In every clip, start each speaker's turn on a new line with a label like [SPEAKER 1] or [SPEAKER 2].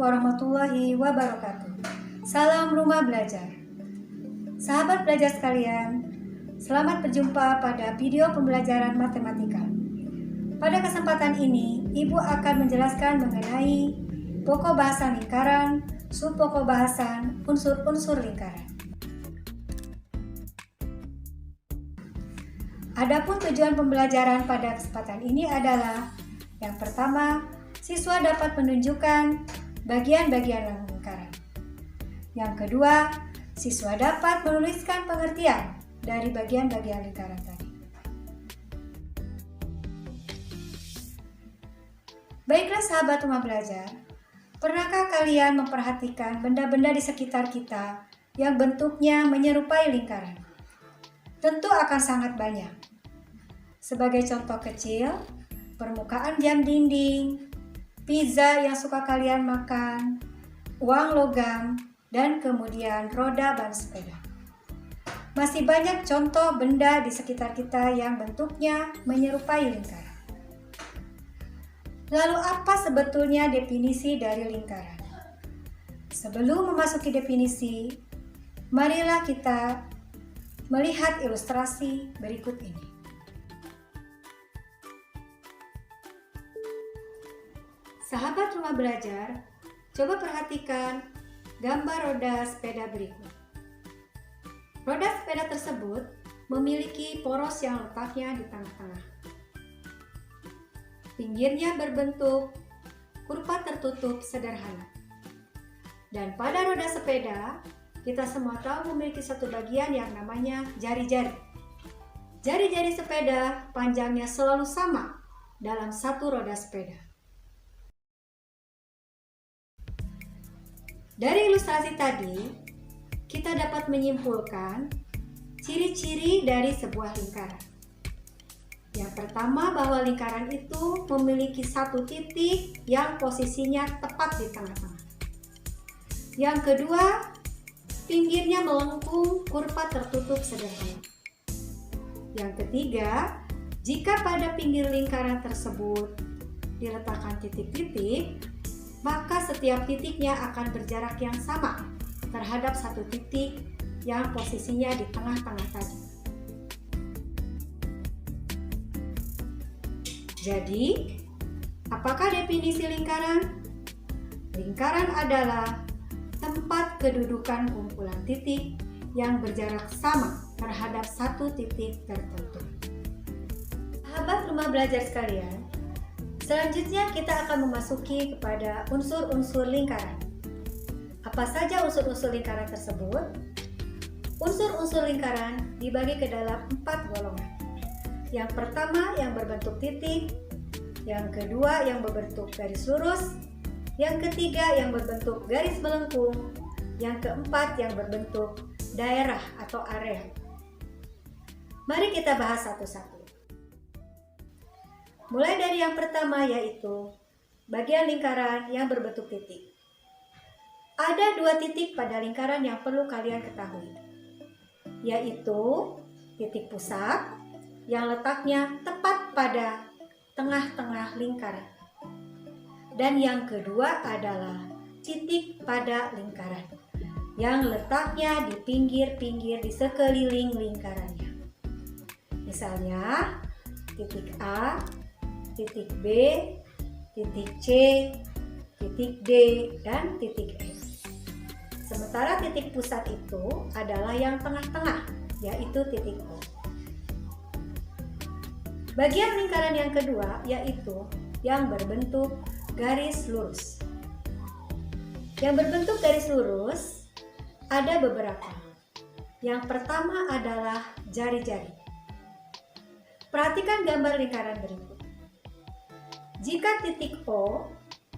[SPEAKER 1] warahmatullahi wabarakatuh. Salam rumah belajar. Sahabat belajar sekalian, selamat berjumpa pada video pembelajaran matematika. Pada kesempatan ini, Ibu akan menjelaskan mengenai pokok bahasan lingkaran, subpokok bahasan, unsur-unsur lingkaran. Adapun tujuan pembelajaran pada kesempatan ini adalah yang pertama, siswa dapat menunjukkan bagian-bagian lingkaran. Yang kedua, siswa dapat menuliskan pengertian dari bagian-bagian lingkaran tadi. Baiklah sahabat rumah belajar, pernahkah kalian memperhatikan benda-benda di sekitar kita yang bentuknya menyerupai lingkaran? Tentu akan sangat banyak. Sebagai contoh kecil, permukaan jam dinding, pizza yang suka kalian makan, uang logam, dan kemudian roda ban sepeda. Masih banyak contoh benda di sekitar kita yang bentuknya menyerupai lingkaran. Lalu apa sebetulnya definisi dari lingkaran? Sebelum memasuki definisi, marilah kita melihat ilustrasi berikut ini. Sahabat rumah belajar, coba perhatikan gambar roda sepeda berikut. Roda sepeda tersebut memiliki poros yang letaknya di tengah-tengah. Pinggirnya berbentuk kurva tertutup sederhana. Dan pada roda sepeda, kita semua tahu memiliki satu bagian yang namanya jari-jari. Jari-jari sepeda panjangnya selalu sama dalam satu roda sepeda. Dari ilustrasi tadi, kita dapat menyimpulkan ciri-ciri dari sebuah lingkaran. Yang pertama, bahwa lingkaran itu memiliki satu titik yang posisinya tepat di tengah-tengah. Yang kedua, pinggirnya melengkung kurva tertutup sederhana. Yang ketiga, jika pada pinggir lingkaran tersebut diletakkan titik-titik, maka setiap titiknya akan berjarak yang sama terhadap satu titik yang posisinya di tengah-tengah tadi. Jadi, apakah definisi lingkaran? Lingkaran adalah tempat kedudukan kumpulan titik yang berjarak sama terhadap satu titik tertentu. Sahabat rumah belajar sekalian, selanjutnya kita akan memasuki kepada unsur-unsur lingkaran. Apa saja unsur-unsur lingkaran tersebut? Unsur-unsur lingkaran dibagi ke dalam 4 golongan. Yang pertama yang berbentuk titik, yang kedua yang berbentuk garis lurus, yang ketiga yang berbentuk garis melengkung, yang keempat yang berbentuk daerah atau area. Mari kita bahas satu-satu. Mulai dari yang pertama, yaitu bagian lingkaran yang berbentuk titik. Ada 2 titik pada lingkaran yang perlu kalian ketahui, yaitu titik pusat yang letaknya tepat pada tengah-tengah lingkaran. Dan yang kedua adalah titik pada lingkaran yang letaknya di pinggir-pinggir di sekeliling lingkarannya. Misalnya, titik A, titik B, titik C, titik D, dan titik E. Sementara titik pusat itu adalah yang tengah-tengah, yaitu titik O. Bagian lingkaran yang kedua yaitu yang berbentuk garis lurus. Yang berbentuk garis lurus ada beberapa. Yang pertama adalah jari-jari. Perhatikan gambar lingkaran berikut. Jika titik O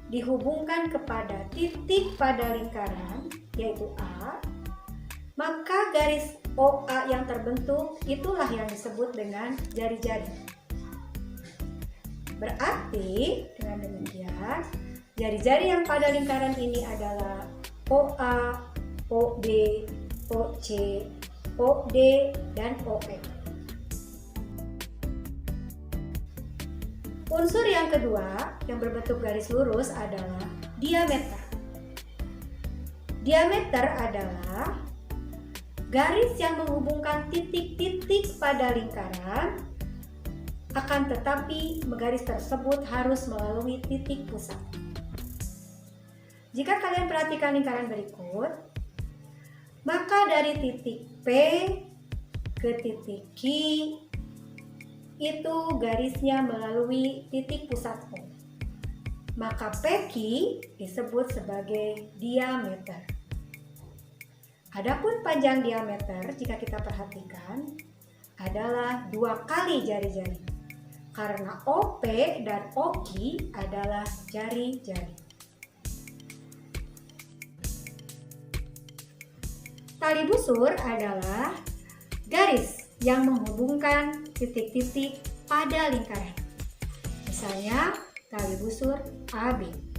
[SPEAKER 1] dihubungkan kepada titik pada lingkaran, yaitu A, maka garis OA yang terbentuk itulah yang disebut dengan jari-jari. Berarti dengan demikian, jari-jari yang pada lingkaran ini adalah OA, OB, OC, OD, dan OE. Unsur yang kedua yang berbentuk garis lurus adalah diameter. Diameter adalah garis yang menghubungkan titik-titik pada lingkaran, akan tetapi garis tersebut harus melalui titik pusat. Jika kalian perhatikan lingkaran berikut, maka dari titik P ke titik Q itu garisnya melalui titik pusat O. Maka PQ disebut sebagai diameter. Adapun panjang diameter, jika kita perhatikan, adalah 2 kali jari-jari. Karena OP dan OQ adalah jari-jari. Tali busur adalah garis yang menghubungkan titik-titik pada lingkaran. Misalnya, tali busur AB.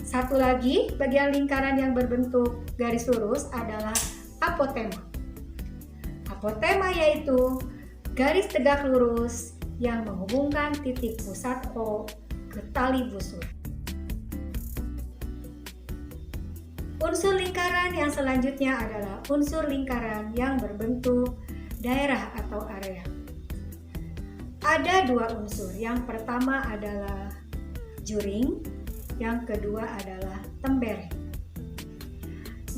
[SPEAKER 1] Satu lagi, bagian lingkaran yang berbentuk garis lurus adalah apotema. Apotema yaitu garis tegak lurus yang menghubungkan titik pusat O ke tali busur. Unsur lingkaran yang selanjutnya adalah unsur lingkaran yang berbentuk daerah atau area. Ada 2 unsur. Yang pertama adalah juring, yang kedua adalah tembereng.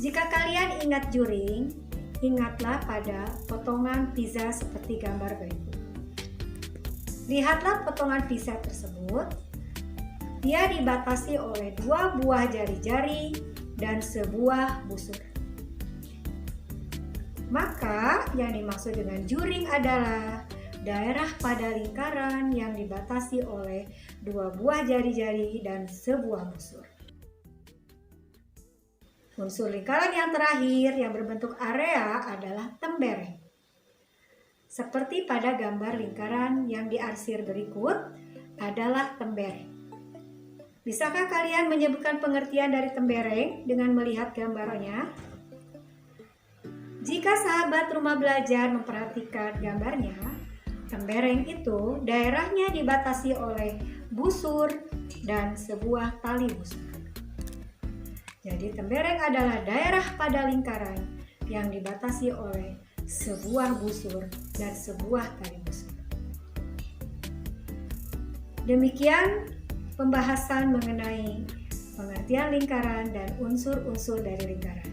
[SPEAKER 1] Jika kalian ingat juring, ingatlah pada potongan pizza seperti gambar berikut. Lihatlah potongan pizza tersebut. Dia dibatasi oleh 2 buah jari-jari dan sebuah busur. Maka yang dimaksud dengan juring adalah daerah pada lingkaran yang dibatasi oleh 2 buah jari-jari dan sebuah busur. Unsur lingkaran yang terakhir yang berbentuk area adalah tembereng. Seperti pada gambar lingkaran yang diarsir berikut adalah tembereng. Bisakah kalian menyebutkan pengertian dari tembereng dengan melihat gambarnya? Jika sahabat rumah belajar memperhatikan gambarnya, tembereng itu daerahnya dibatasi oleh busur dan sebuah tali busur. Jadi tembereng adalah daerah pada lingkaran yang dibatasi oleh sebuah busur dan sebuah tali busur. Demikian pembahasan mengenai pengertian lingkaran dan unsur-unsur dari lingkaran.